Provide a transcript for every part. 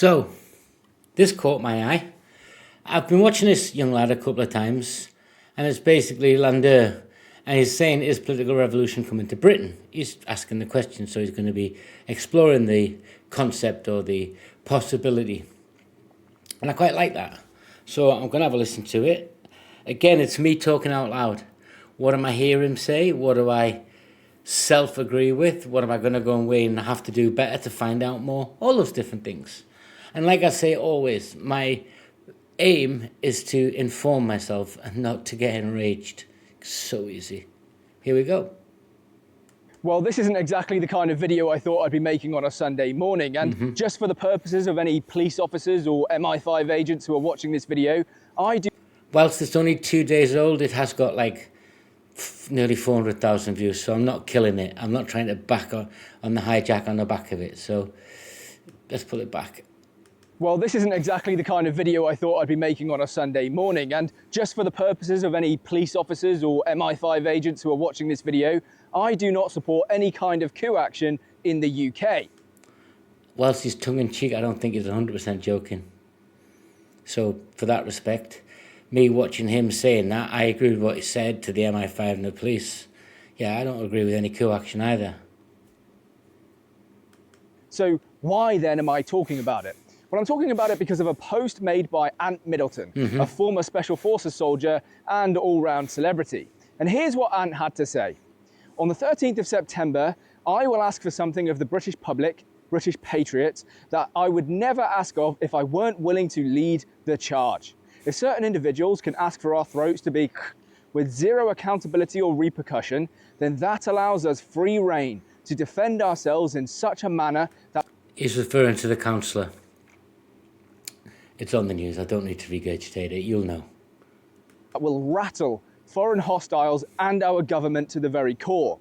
So, this caught my eye. I've been watching this young lad a couple of times, and it's basically Lander, and he's saying, is political revolution coming to Britain? He's asking the question, so he's going to be exploring the concept or the possibility. And I quite like that. So I'm going to have a listen to it. Again, it's me talking out loud. What am I hearing him say? What do I self-agree with? What am I going to go away and have to do better to find out more? All those different things. And like I say always, my aim is to inform myself and not to get enraged. So easy. Here we go. Well, this isn't exactly the kind of video I thought I'd be making on a Sunday morning, and just for the purposes of any police officers or MI5 agents who are watching this video, I do... Whilst it's only 2 days old, it has got like nearly 400,000 views, so I'm not killing it. I'm not trying to back on the hijack on the back of it, so let's pull it back. Well, this isn't exactly the kind of video I thought I'd be making on a Sunday morning, and just for the purposes of any police officers or MI5 agents who are watching this video, I do not support any kind of coup action in the UK. Whilst he's tongue-in-cheek, I don't think he's 100% joking. So, for that respect, me watching him saying that, I agree with what he said to the MI5 and the police. Yeah, I don't agree with any coup action either. So why then am I talking about it? Well, I'm talking about it because of a post made by Ant Middleton, a former Special Forces soldier and all-round celebrity. And here's what Ant had to say. On the 13th of September, I will ask for something of the British public, British patriots, that I would never ask of if I weren't willing to lead the charge. If certain individuals can ask for our throats to be with zero accountability or repercussion, then that allows us free rein to defend ourselves in such a manner that... He's referring to the councillor. It's on the news, I don't need to regurgitate it, you'll know. ...that will rattle foreign hostiles and our government to the very core.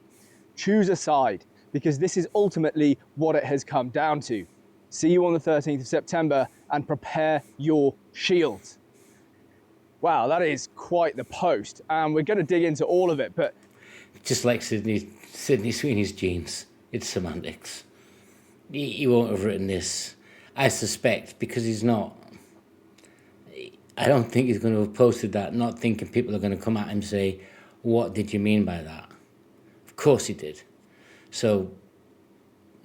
Choose a side, because this is ultimately what it has come down to. See you on the 13th of September and prepare your shields. Wow, that is quite the post, and we're going to dig into all of it, but... Just like Sydney Sweeney's jeans, it's semantics. He won't have written this, I suspect, because he's not. I don't think he's going to have posted that, not thinking people are going to come at him and say, what did you mean by that? Of course he did. So,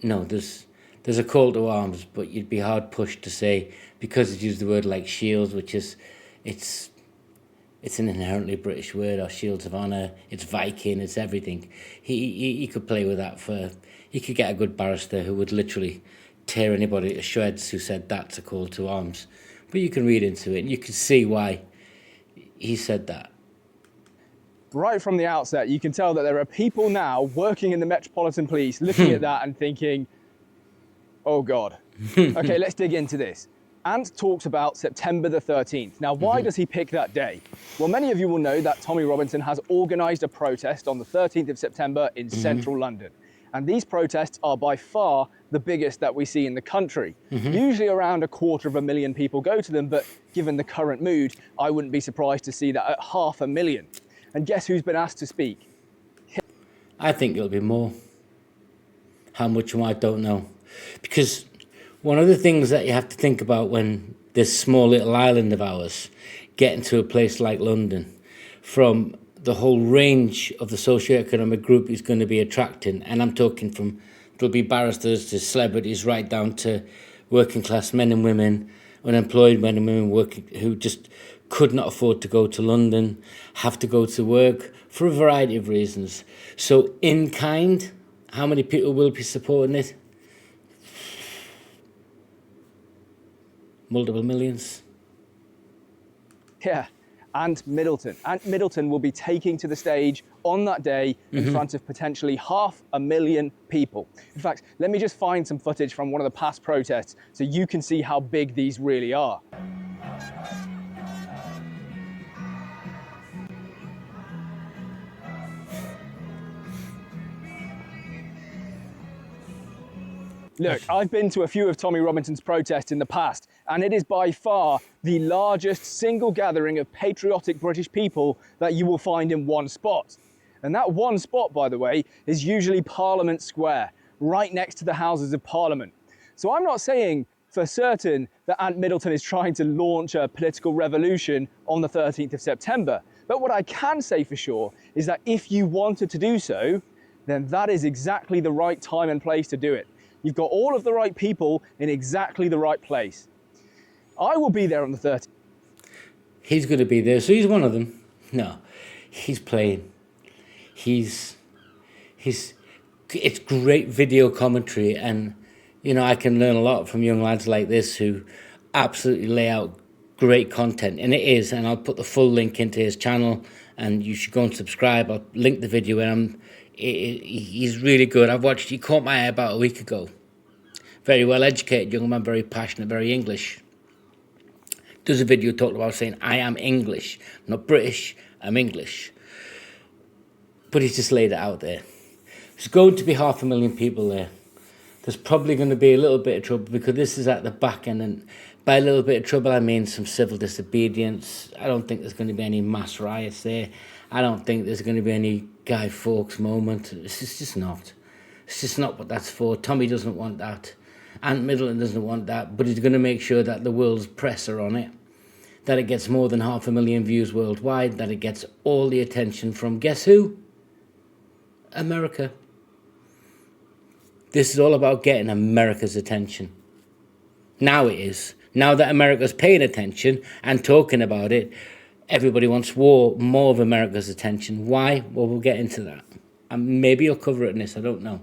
no, there's a call to arms, but you'd be hard pushed to say, because he's used the word like shields, which is, it's an inherently British word, or shields of honour, it's Viking, it's everything. He could play with that he could get a good barrister who would literally tear anybody to shreds who said that's a call to arms. But you can read into it and you can see why he said that. Right from the outset, you can tell that there are people now working in the Metropolitan Police looking at that and thinking, oh God. Okay, let's dig into this. Ant talks about September the 13th. Now, why does he pick that day? Well, many of you will know that Tommy Robinson has organised a protest on the 13th of September in central London. And these protests are by far the biggest that we see in the country. Usually around 250,000 people go to them, but given the current mood, I wouldn't be surprised to see that at 500,000. And guess who's been asked to speak? I think it'll be more. How much I don't know. Because one of the things that you have to think about when this small little island of ours getting to a place like London, from the whole range of the socio-economic group is going to be attracting, and I'm talking from, there'll be barristers to celebrities right down to working class men and women, unemployed men and women working who just could not afford to go to London, have to go to work for a variety of reasons. So in kind, how many people will be supporting it? Multiple millions. Yeah, Ant Middleton. Ant Middleton will be taking to the stage on that day in front of potentially 500,000 people. In fact, let me just find some footage from one of the past protests so you can see how big these really are. Look, I've been to a few of Tommy Robinson's protests in the past, and it is by far the largest single gathering of patriotic British people that you will find in one spot. And that one spot, by the way, is usually Parliament Square, right next to the Houses of Parliament. So I'm not saying for certain that Ant Middleton is trying to launch a political revolution on the 13th of September. But what I can say for sure is that if you wanted to do so, then that is exactly the right time and place to do it. You've got all of the right people in exactly the right place. I will be there on the 13th. He's going to be there, so he's one of them. No, he's playing. It's great video commentary, and I can learn a lot from young lads like this who absolutely lay out great content, and it is. And I'll put the full link into his channel, and you should go and subscribe. I'll link the video, and he's really good. He caught my eye about a week ago. Very well educated young man, very passionate, very English. Does a video talking about saying, I am English. I'm not British, I'm English. But he's just laid it out there. There's going to be 500,000 people there. There's probably going to be a little bit of trouble because this is at the back end. And by a little bit of trouble, I mean some civil disobedience. I don't think there's going to be any mass riots there. I don't think there's going to be any Guy Fawkes moment. It's just not. It's just not what that's for. Tommy doesn't want that. Ant Middleton doesn't want that, but he's going to make sure that the world's press are on it, that it gets more than 500,000 views worldwide, that it gets all the attention from, guess who? America. This is all about getting America's attention. Now it is. Now that America's paying attention and talking about it, everybody wants more of America's attention. Why? Well, we'll get into that. And maybe you'll cover it in this, I don't know.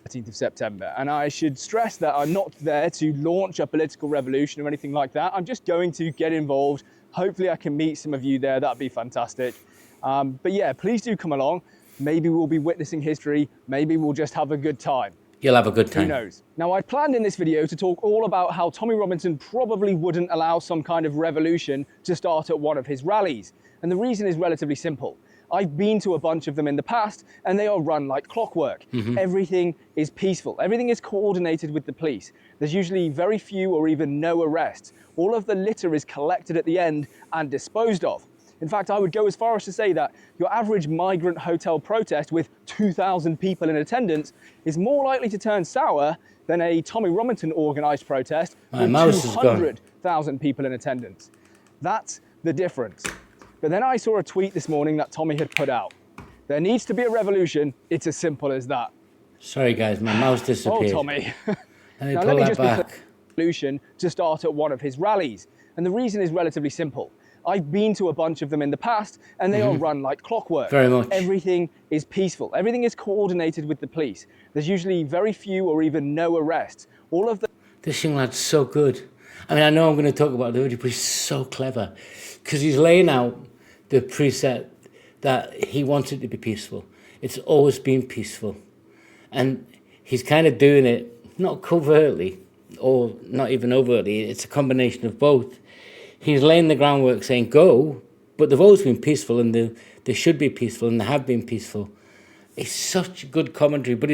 13th of September, and I should stress that I'm not there to launch a political revolution or anything like that. I'm just going to get involved. Hopefully I can meet some of you there. That'd be fantastic. But yeah, please do come along. Maybe we'll be witnessing history. Maybe we'll just have a good time. You'll have a good time. Who knows? Now, I planned in this video to talk all about how Tommy Robinson probably wouldn't allow some kind of revolution to start at one of his rallies. And the reason is relatively simple. I've been to a bunch of them in the past, and they are run like clockwork. Everything is peaceful. Everything is coordinated with the police. There's usually very few or even no arrests. All of the litter is collected at the end and disposed of. In fact, I would go as far as to say that your average migrant hotel protest with 2,000 people in attendance is more likely to turn sour than a Tommy Robinson organised protest with 200,000 people in attendance. That's the difference. But then I saw a tweet this morning that Tommy had put out. There needs to be a revolution. It's as simple as that. Sorry, guys, my mouse disappeared. Oh, Tommy. Now, let me just be clear. Revolution to start at one of his rallies. And the reason is relatively simple. I've been to a bunch of them in the past, and they are run like clockwork. Very much. Everything is peaceful. Everything is coordinated with the police. There's usually very few or even no arrests. All of the... This young lad's so good. I mean, I know I'm going to talk about the video, but he's so clever. Because he's laying out the preset that he wants it to be peaceful. It's always been peaceful. And he's kind of doing it, not covertly, or not even overtly. It's a combination of both. He's laying the groundwork saying, go, but they've always been peaceful, and they should be peaceful, and they have been peaceful. It's such good commentary, but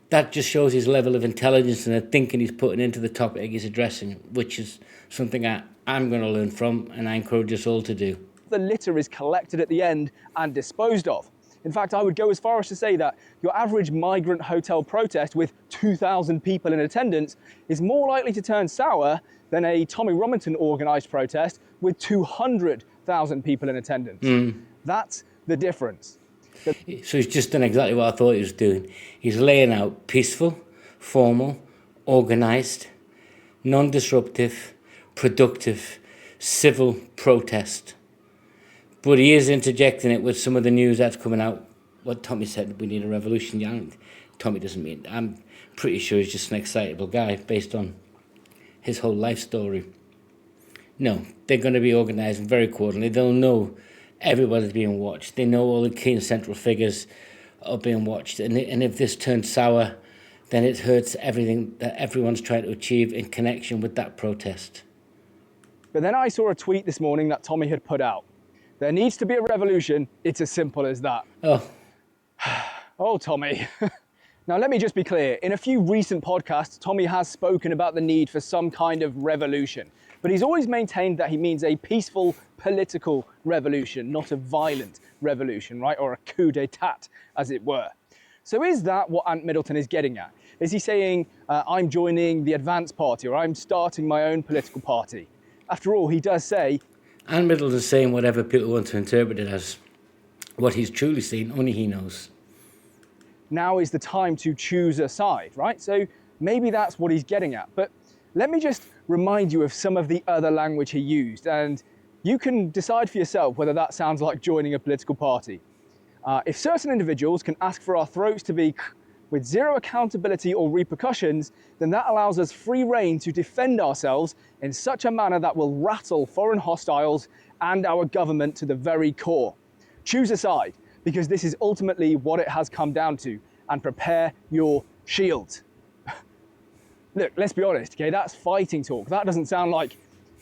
that just shows his level of intelligence and the thinking he's putting into the topic he's addressing, which is something I'm going to learn from, and I encourage us all to do. The litter is collected at the end and disposed of. In fact, I would go as far as to say that your average migrant hotel protest with 2,000 people in attendance is more likely to turn sour than a Tommy Robinson organised protest with 200,000 people in attendance. That's the difference. So he's just done exactly what I thought he was doing. He's laying out peaceful, formal, organised, non-disruptive, productive, civil protest. But he is interjecting it with some of the news that's coming out. What Tommy said, we need a revolution. Tommy doesn't mean. I'm pretty sure he's just an excitable guy based on his whole life story. No, they're going to be organised very coordinated. They'll know everybody's being watched. They know all the key and central figures are being watched. And if this turns sour, then it hurts everything that everyone's trying to achieve in connection with that protest. But then I saw a tweet this morning that Tommy had put out. There needs to be a revolution. It's as simple as that. Oh, Tommy. Now, let me just be clear. In a few recent podcasts, Tommy has spoken about the need for some kind of revolution. But he's always maintained that he means a peaceful political revolution, not a violent revolution, right? Or a coup d'etat, as it were. So is that what Ant Middleton is getting at? Is he saying, I'm joining the Advance Party, or I'm starting my own political party? After all, he does say... And Middleton's saying whatever people want to interpret it as. What he's truly saying, only he knows. Now is the time to choose a side, right? So maybe that's what he's getting at. But let me just remind you of some of the other language he used, and you can decide for yourself whether that sounds like joining a political party. If certain individuals can ask for our throats to be with zero accountability or repercussions, then that allows us free rein to defend ourselves in such a manner that will rattle foreign hostiles and our government to the very core. Choose a side, because this is ultimately what it has come down to, and prepare your shield. Look, let's be honest, okay, that's fighting talk. That doesn't sound like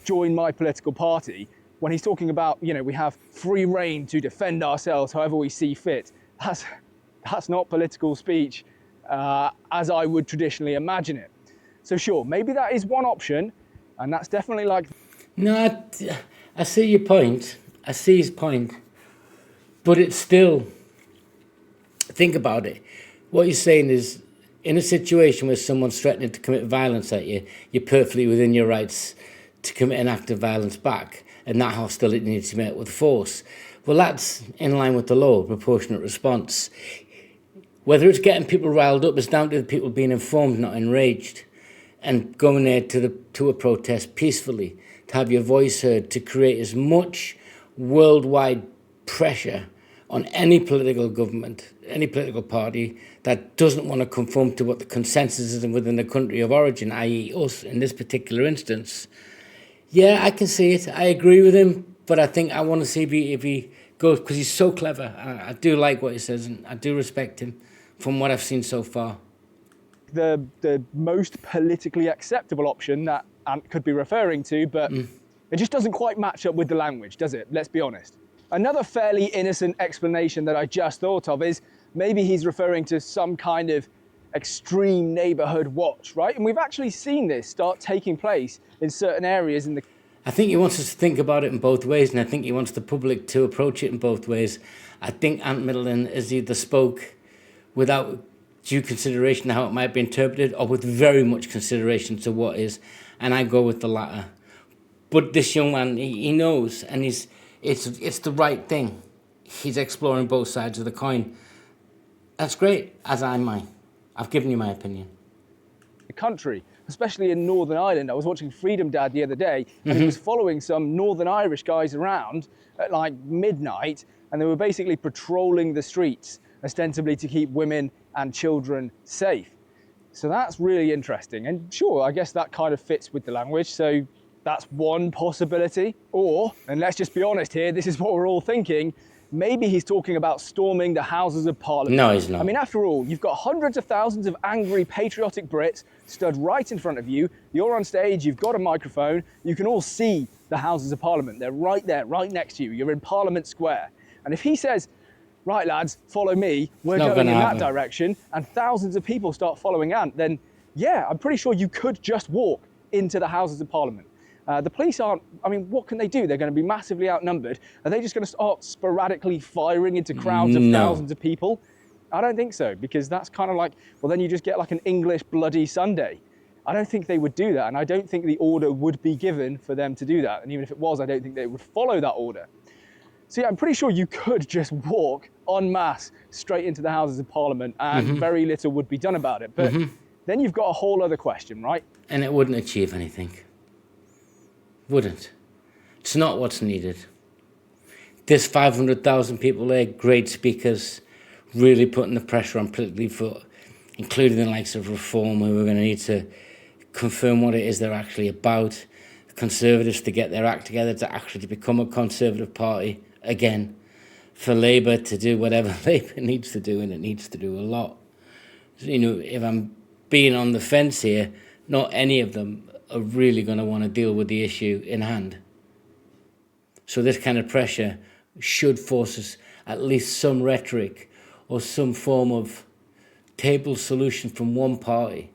join my political party. When he's talking about, we have free rein to defend ourselves however we see fit, that's not political speech as I would traditionally imagine it. So sure, maybe that is one option, and that's definitely like... No, I see your point. I see his point. But it's still, think about it. What you're saying is, in a situation where someone's threatening to commit violence at you, you're perfectly within your rights to commit an act of violence back, and that hostility needs to be met with force. Well, that's in line with the law, proportionate response. Whether it's getting people riled up is down to the people being informed, not enraged, and going there to a protest peacefully, to have your voice heard, to create as much worldwide pressure on any political government, any political party that doesn't want to conform to what the consensus is within the country of origin, i.e. us in this particular instance. Yeah, I can see it. I agree with him, but I think I want to see if he goes, because he's so clever. I do like what he says, and I do respect him from what I've seen so far. The most politically acceptable option that Ant could be referring to, but it just doesn't quite match up with the language, does it? Let's be honest. Another fairly innocent explanation that I just thought of is maybe he's referring to some kind of extreme neighborhood watch, right? And we've actually seen this start taking place in certain areas in the... I think he wants us to think about it in both ways, and I think he wants the public to approach it in both ways. I think Ant Middleton has either spoke without due consideration to how it might be interpreted, or with very much consideration to what is, and I go with the latter. But this young man, he knows, and it's the right thing. He's exploring both sides of the coin. That's great, as am I. I've given you my opinion. The country, especially in Northern Ireland. I was watching Freedom Dad the other day, and he was following some Northern Irish guys around at like midnight, and they were basically patrolling the streets, ostensibly to keep women and children safe. So that's really interesting. And sure, I guess that kind of fits with the language. So that's one possibility. Or, and let's just be honest here, this is what we're all thinking, maybe he's talking about storming the Houses of Parliament. No, he's not. I mean, after all, you've got hundreds of thousands of angry, patriotic Brits stood right in front of you. You're on stage, you've got a microphone. You can all see the Houses of Parliament. They're right there, right next to you. You're in Parliament Square. And if he says, right, lads, follow me, we're going in that direction, and thousands of people start following Ant, then yeah, I'm pretty sure you could just walk into the Houses of Parliament. The police aren't, I mean, what can they do? They're going to be massively outnumbered. Are they just going to start sporadically firing into crowds of thousands of people? I don't think so, because that's kind of like, well, then you just get like an English Bloody Sunday. I don't think they would do that, and I don't think the order would be given for them to do that. And even if it was, I don't think they would follow that order. So yeah, I'm pretty sure you could just walk en masse straight into the Houses of Parliament, and very little would be done about it. But then you've got a whole other question, right? And it wouldn't achieve anything. Wouldn't. It's not what's needed. There's 500,000 people there, great speakers, really putting the pressure on politically for, including the likes of Reform, who are going to need to confirm what it is they're actually about. Conservatives to get their act together to actually become a Conservative party again. For Labour to do whatever Labour needs to do, and it needs to do a lot. So, you know, if I'm being on the fence here, not any of them are really going to want to deal with the issue in hand. So this kind of pressure should force us at least some rhetoric or some form of table solution from one party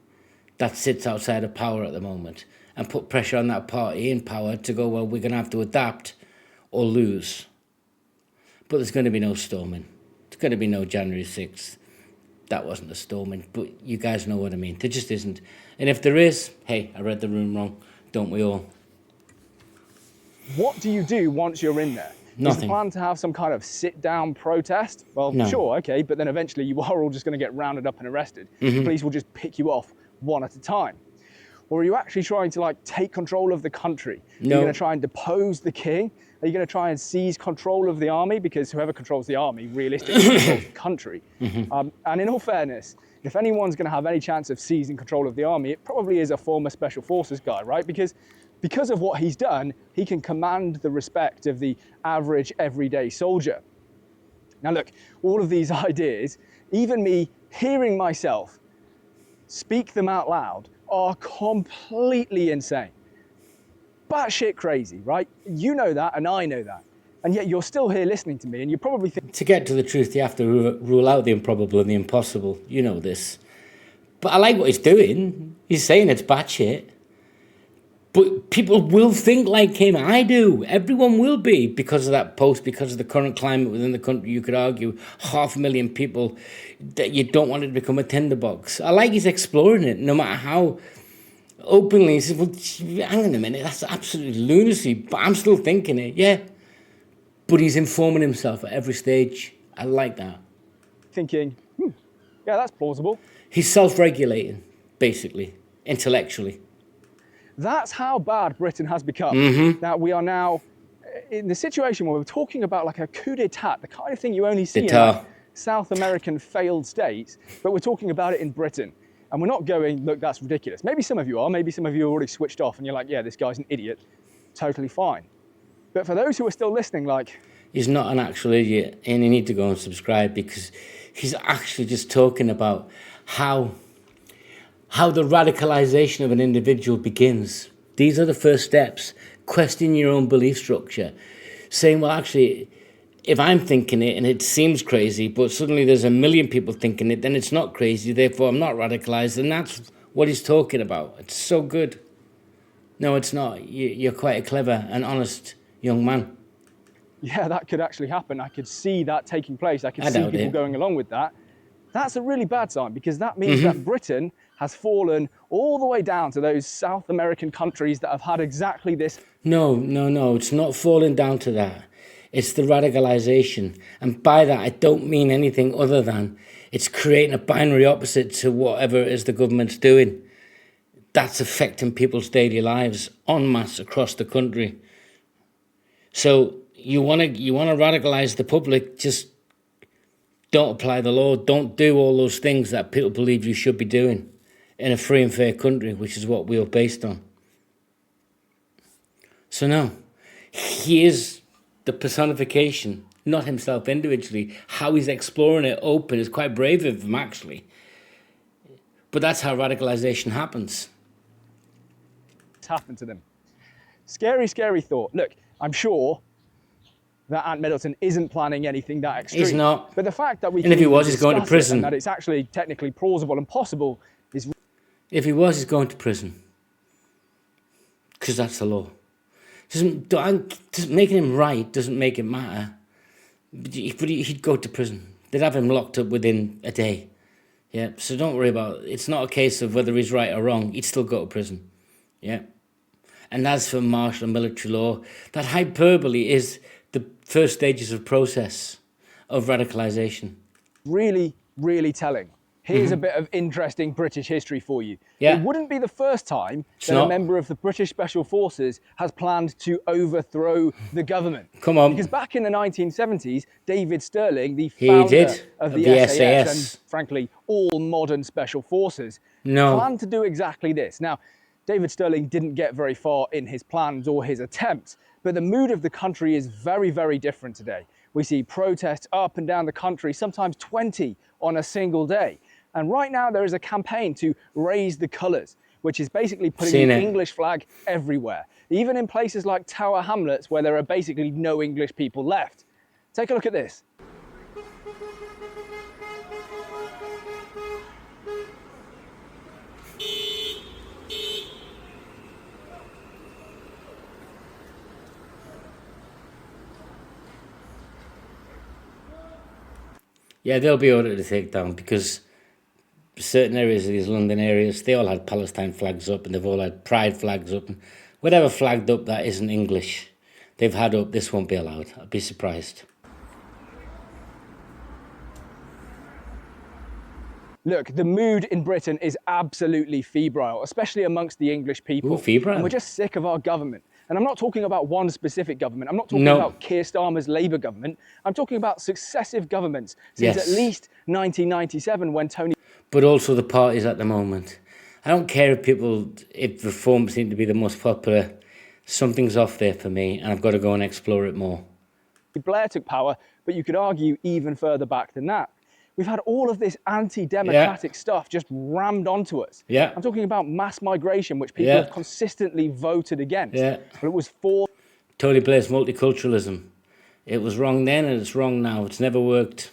that sits outside of power at the moment, and put pressure on that party in power to go, well, we're going to have to adapt or lose. But there's going to be no storming. There's going to be no January 6th. that wasn't a storming, but you guys know what I mean. There just isn't. And if there is, hey, I read the room wrong, don't we all? What do you do once you're in there? Is the Nothing. plan to have some kind of sit-down protest? Well, No. sure, okay, but then eventually you are all just going to get rounded up and arrested. The police will just pick you off one at a time. Or are you actually trying to like take control of the country? Are you No. going to try and depose the king? Are you going to try and seize control of the army? Because whoever controls the army realistically controls the country. And in all fairness, if anyone's going to have any chance of seizing control of the army, it probably is a former special forces guy, right? Because of what he's done, he can command the respect of the average everyday soldier. Now look, all of these ideas, even me hearing myself speak them out loud, are completely insane. Batshit crazy, right? You know that and I know that. And yet you're still here listening to me and you probably think... To get to the truth, you have to rule out the improbable and the impossible. You know this. But I like what he's doing. He's saying it's batshit. But people will think like him. I do. Everyone will be because of that post, because of the current climate within the country. You could argue 500,000 people that you don't want it to become a tinderbox. I like he's exploring it, no matter how openly. He says, well, hang on a minute, that's absolute lunacy. But I'm still thinking it, yeah. But he's informing himself at every stage. I like that. Thinking, yeah, that's plausible. He's self-regulating, basically, intellectually. That's how bad Britain has become. That we are now in the situation where we're talking about like a coup d'etat, the kind of thing you only see in like South American failed states, but we're talking about it in Britain. And we're not going, look, that's ridiculous. Maybe some of you are, maybe some of you are already switched off and you're like, yeah, this guy's an idiot. Totally fine. But for those who are still listening, like... He's not an actual idiot, and you need to go and subscribe because he's actually just talking about how the radicalization of an individual begins. These are the first steps. Question your own belief structure. Saying, well, actually, if I'm thinking it and it seems crazy, but suddenly there's 1 million people thinking it, then it's not crazy, therefore I'm not radicalized. And that's what he's talking about. It's so good. No, it's not. You're quite a clever and honest young man. Yeah, that could actually happen. I could see that taking place. I could see people going along with that. That's a really bad sign because that means that Britain has fallen all the way down to those South American countries that have had exactly this. No, it's not falling down to that. It's the radicalization. And by that, I don't mean anything other than it's creating a binary opposite to whatever it is the government's doing. That's affecting people's daily lives en masse across the country. So you want to radicalize the public, just don't apply the law. Don't do all those things that people believe you should be doing in a free and fair country, which is what we are based on. So no, he is the personification, not himself individually. How he's exploring it open is quite brave of him, actually. But that's how radicalization happens. It's happened to them. Scary, scary thought. Look, I'm sure that Ant Middleton isn't planning anything that extreme. He's not. But the fact that we and if he was, he's going to prison. And that it's actually technically plausible and possible is... If he was, he's going to prison. Because that's the law. Making him right doesn't make it matter. But he'd go to prison. They'd have him locked up within a day. Yeah, so don't worry about it. It's not a case of whether he's right or wrong. He'd still go to prison. Yeah. And as for martial and military law, that hyperbole is the first stages of process of radicalization. Really, really telling. Here's a bit of interesting British history for you. Yeah. It wouldn't be the first time that a member of the British Special Forces has planned to overthrow the government. Come on. Because back in the 1970s, David Stirling, the founder of the SAS and, frankly, all modern special forces, planned to do exactly this. Now, David Stirling didn't get very far in his plans or his attempts, but the mood of the country is very, very different today. We see protests up and down the country, sometimes 20 on a single day. And right now there is a campaign to raise the colours, which is basically putting the English flag everywhere, even in places like Tower Hamlets where there are basically no English people left. Take a look at this. Yeah, they'll be ordered to take down because certain areas of these London areas, they all had Palestine flags up, and they've all had pride flags up, and whatever flagged up that isn't English, they've had up. This won't be allowed. I'd be surprised. Look, the mood in Britain is absolutely febrile, especially amongst the English people. Ooh, febrile. And we're just sick of our government. And I'm not talking about one specific government. I'm not talking about Keir Starmer's Labour government. I'm talking about successive governments since at least 1997 when Tony... But also the parties at the moment. I don't care if Reform seem to be the most popular. Something's off there for me, and I've got to go and explore it more. Blair took power, but you could argue even further back than that. We've had all of this anti-democratic stuff just rammed onto us. Yeah. I'm talking about mass migration, which people have consistently voted against. Yeah. But it was for... Tony Blair's multiculturalism. It was wrong then and it's wrong now. It's never worked.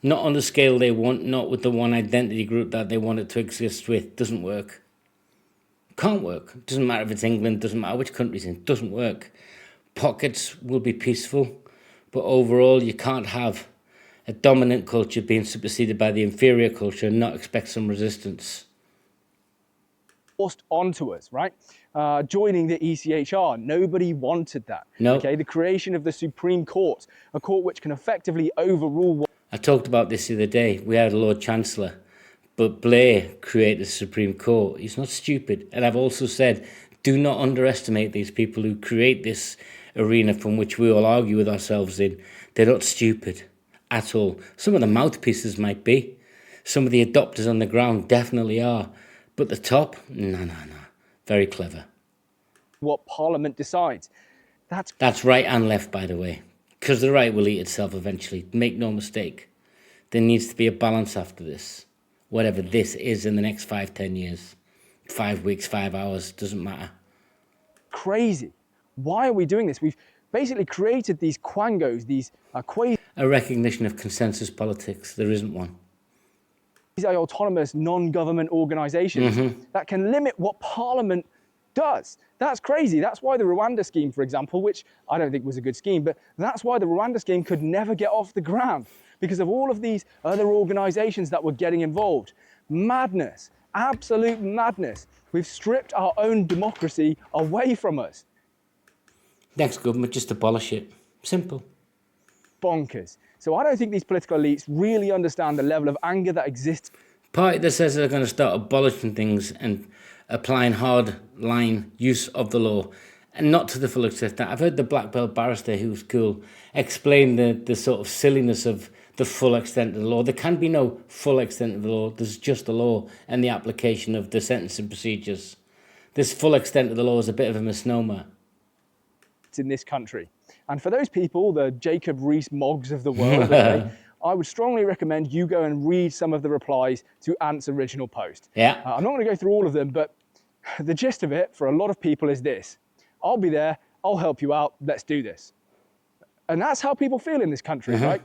Not on the scale they want, not with the one identity group that they want it to exist with. Doesn't work. Can't work. Doesn't matter if it's England, doesn't matter which country's in. Doesn't work. Pockets will be peaceful, but overall you can't have a dominant culture being superseded by the inferior culture and not expect some resistance. Forced onto us, right? Joining the ECHR, nobody wanted that. No. Okay, the creation of the Supreme Court, a court which can effectively overrule... I talked about this the other day. We had a Lord Chancellor, but Blair created the Supreme Court. He's not stupid. And I've also said, do not underestimate these people who create this arena from which we all argue with ourselves in. They're not stupid at all. Some of the mouthpieces might be. Some of the adopters on the ground definitely are. But the top, no. Very clever. What Parliament decides. That's right and left, by the way. Because the right will eat itself eventually. Make no mistake. There needs to be a balance after this. Whatever this is in the next 5-10 years. 5 weeks, 5 hours, doesn't matter. Crazy. Why are we doing this? We've basically created these quangos, these quasi... A recognition of consensus politics. There isn't one. Autonomous non-government organisations that can limit what Parliament does. That's crazy. That's why the Rwanda scheme, for example, which I don't think was a good scheme, but that's why the Rwanda scheme could never get off the ground because of all of these other organisations that were getting involved. Madness. Absolute madness. We've stripped our own democracy away from us. Next government, just abolish it. Simple. Bonkers. So I don't think these political elites really understand the level of anger that exists. Party that says they're going to start abolishing things and applying hard line use of the law, and not to the full extent. I've heard the black belt barrister, who's cool, explain the sort of silliness of the full extent of the law. There can be no full extent of the law. There's just the law and the application of the sentencing procedures. This full extent of the law is a bit of a misnomer. In this country. And for those people, the Jacob Rees-Moggs of the world, okay, I would strongly recommend you go and read some of the replies to Ant's original post. Yeah. I'm not going to go through all of them, but the gist of it for a lot of people is this. I'll be there, I'll help you out, let's do this. And that's how people feel in this country, right?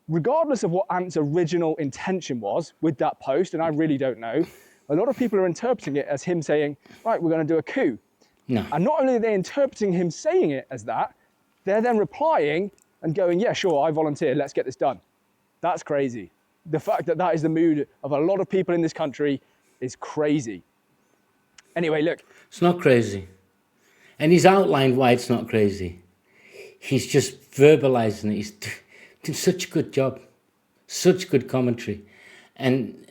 Regardless of what Ant's original intention was with that post, and I really don't know, a lot of people are interpreting it as him saying, right, we're going to do a coup. No. And not only are they interpreting him saying it as that, they're then replying and going, yeah, sure, I volunteer, let's get this done. That's crazy. The fact that that is the mood of a lot of people in this country is crazy. Anyway, look. It's not crazy. And he's outlined why it's not crazy. He's just verbalizing it. He's doing such a good job. Such good commentary. And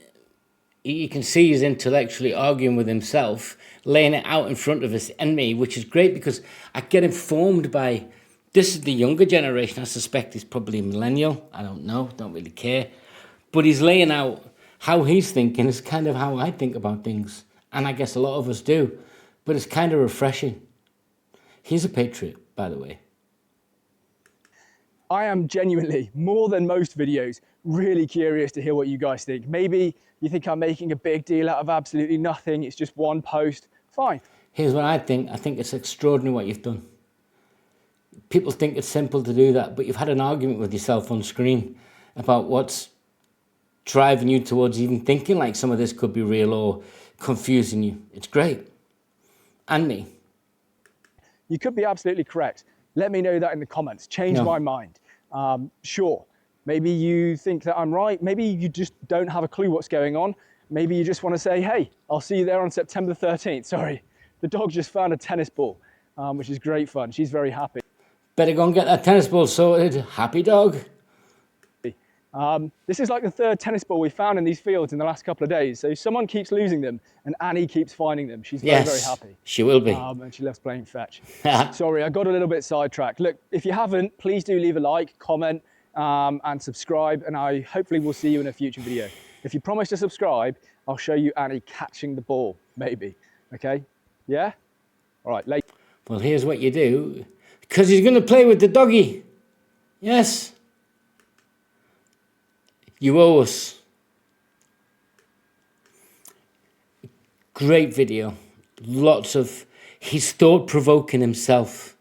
you can see he's intellectually arguing with himself, laying it out in front of us and me, which is great because I get informed by, this is the younger generation. I suspect he's probably a millennial. I don't know, don't really care. But he's laying out how he's thinking is kind of how I think about things. And I guess a lot of us do. But it's kind of refreshing. He's a patriot, by the way. I am genuinely, more than most videos, really curious to hear what you guys think. Maybe you think I'm making a big deal out of absolutely nothing. It's just one post. Fine. Here's what I think. I think it's extraordinary what you've done. People think it's simple to do that, but you've had an argument with yourself on screen about what's driving you towards even thinking like some of this could be real or confusing you. It's great. And me. You could be absolutely correct. Let me know that in the comments. Change my mind. Sure. Maybe you think that I'm right. Maybe you just don't have a clue what's going on. maybe you just want to say, hey, I'll see you there on September 13th. Sorry, the dog just found a tennis ball, which is great fun. She's very happy. Better go and get that tennis ball sorted. Happy dog. This is like the third tennis ball we found in these fields in the last couple of days. So someone keeps losing them and Annie keeps finding them. She's very, very happy. She will be. And she loves playing fetch. Sorry, I got a little bit sidetracked. Look, if you haven't, please do leave a like, comment, and subscribe. And I hopefully will see you in a future video. If you promise to subscribe, I'll show you Annie catching the ball, maybe. Okay? Yeah? All right, later. Well, here's what you do. Because he's going to play with the doggy. Yes. You owe us. Great video. Lots of... He's thought-provoking himself.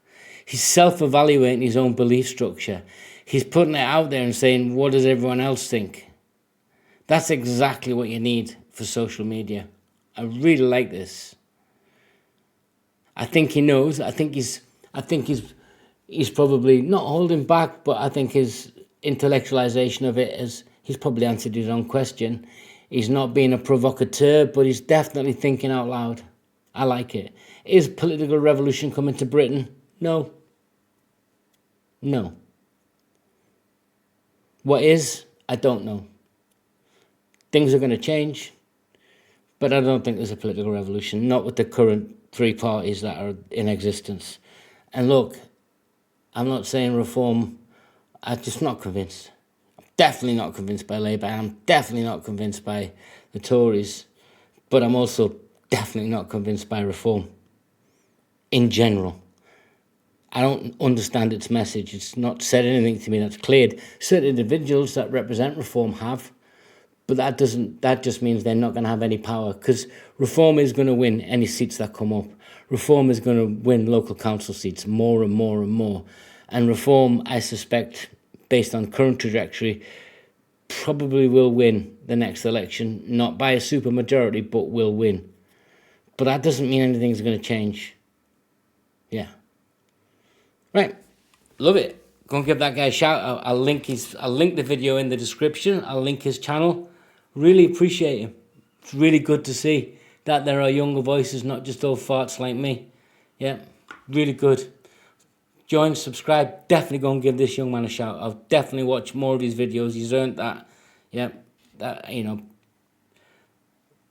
He's self-evaluating his own belief structure. He's putting it out there and saying, what does everyone else think? That's exactly what you need for social media. I really like this. I think he knows. I think he's probably not holding back, but I think his intellectualization of it is he's probably answered his own question. He's not being a provocateur, but he's definitely thinking out loud. I like it. Is political revolution coming to Britain? No. No. What is? I don't know. Things are going to change, but I don't think there's a political revolution, not with the current three parties that are in existence. And look, I'm not saying reform, I'm just not convinced. I'm definitely not convinced by Labour, and I'm definitely not convinced by the Tories, but I'm also definitely not convinced by reform in general. I don't understand its message. It's not said anything to me that's cleared. Certain individuals that represent reform have, but that just means they're not going to have any power, because reform is going to win any seats that come up. Reform is going to win local council seats more and more and more. And reform, I suspect, based on current trajectory, probably will win the next election. Not by a supermajority, but will win. But that doesn't mean anything's going to change. Yeah. Right. Love it. Go and give that guy a shout out. I'll link the video in the description. I'll link his channel. Really appreciate him. It's really good to see that there are younger voices, not just old farts like me. Yeah, really good. Join, subscribe. Definitely go and give this young man a shout. I'll definitely watch more of his videos. He's earned that. Yeah, that,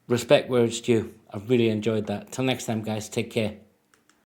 respect where it's due. I've really enjoyed that. Till next time, guys. Take care.